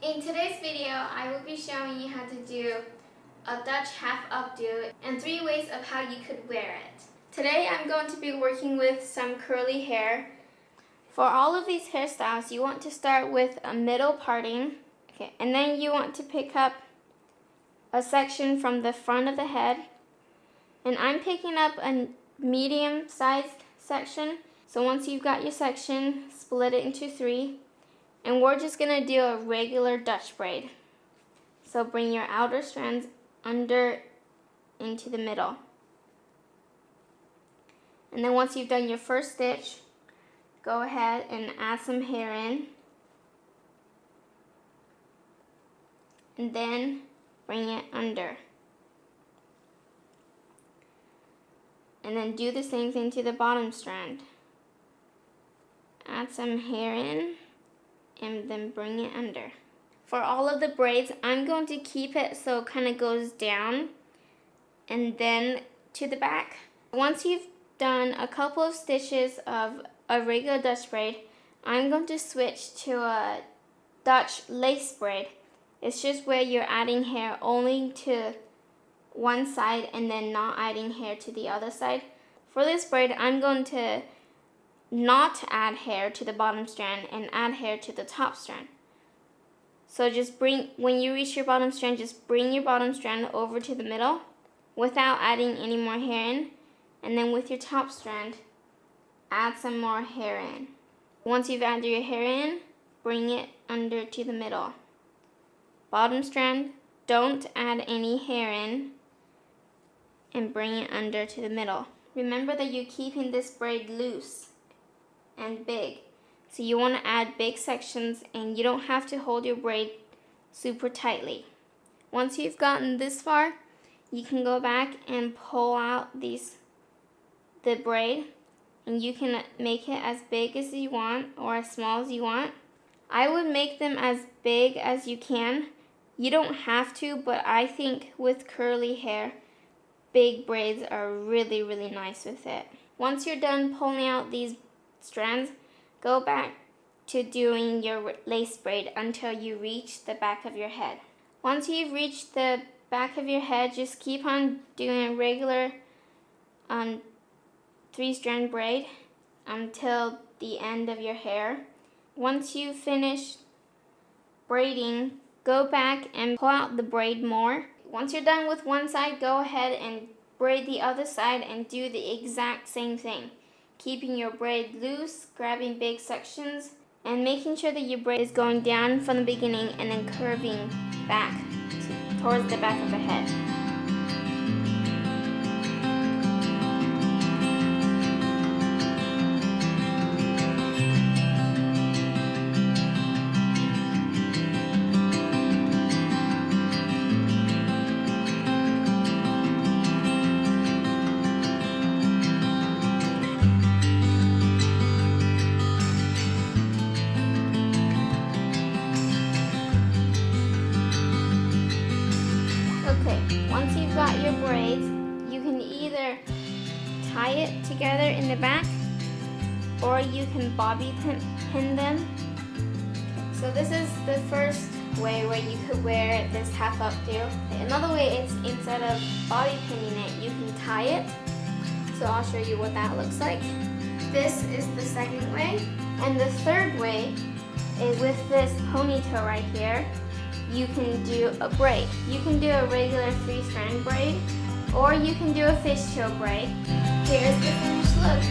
In today's video, I will be showing you how to do a Dutch half updo and 3 ways of how you could wear it. Today I'm going to be working with some curly hair. For all of these hairstyles, you want to start with a middle parting, okay, and then you want to pick up a section from the front of the head. And I'm picking up a medium-sized section. So once you've got your section, split it into 3. And we're just going to do a regular Dutch braid. So bring your outer strands under into the middle. And then once you've done your first stitch, go ahead and add some hair in. And then bring it under. And then do the same thing to the bottom strand. Add some hair in. And then bring it under. For all of the braids, I'm going to keep it so it kind of goes down and then to the back. Once you've done a couple of stitches of a regular Dutch braid, I'm going to switch to a Dutch lace braid. It's just where you're adding hair only to one side and then not adding hair to the other side. For this braid, I'm going to not add hair to the bottom strand and add hair to the top strand. So just when you reach your bottom strand, just bring your bottom strand over to the middle without adding any more hair in. And then with your top strand, add some more hair in. Once you've added your hair in, bring it under to the middle. Bottom strand, don't add any hair in and bring it under to the middle. Remember that you're keeping this braid loose and big. So you want to add big sections and you don't have to hold your braid super tightly. Once you've gotten this far, you can go back and pull out the braid, and you can make it as big as you want or as small as you want. I would make them as big as you can. You don't have to, but I think with curly hair, big braids are really, really nice with it. Once you're done pulling out these strands, go back to doing your lace braid until you reach the back of your head. Once you've reached the back of your head, just keep on doing a regular 3-strand braid until the end of your hair. Once you finish braiding, go back and pull out the braid more. Once you're done with one side, go ahead and braid the other side and do the exact same thing. Keeping your braid loose, grabbing big sections, and making sure that your braid is going down from the beginning and then curving back towards the back of the head. Once you've got your braids, you can either tie it together in the back or you can bobby pin them. So this is the first way where you could wear this half updo. Another way is instead of bobby pinning it, you can tie it. So I'll show you what that looks like. This is the second way. And the third way is with this ponytail right here. You can do a braid. You can do a regular 3-strand braid, or you can do a fishtail braid. Here's the finished look.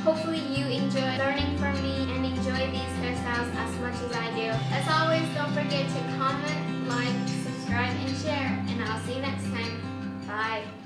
Hopefully you enjoy learning from me and enjoy these hairstyles as much as I do. As always, don't forget to comment, like, subscribe, and share. And I'll see you next time. Bye.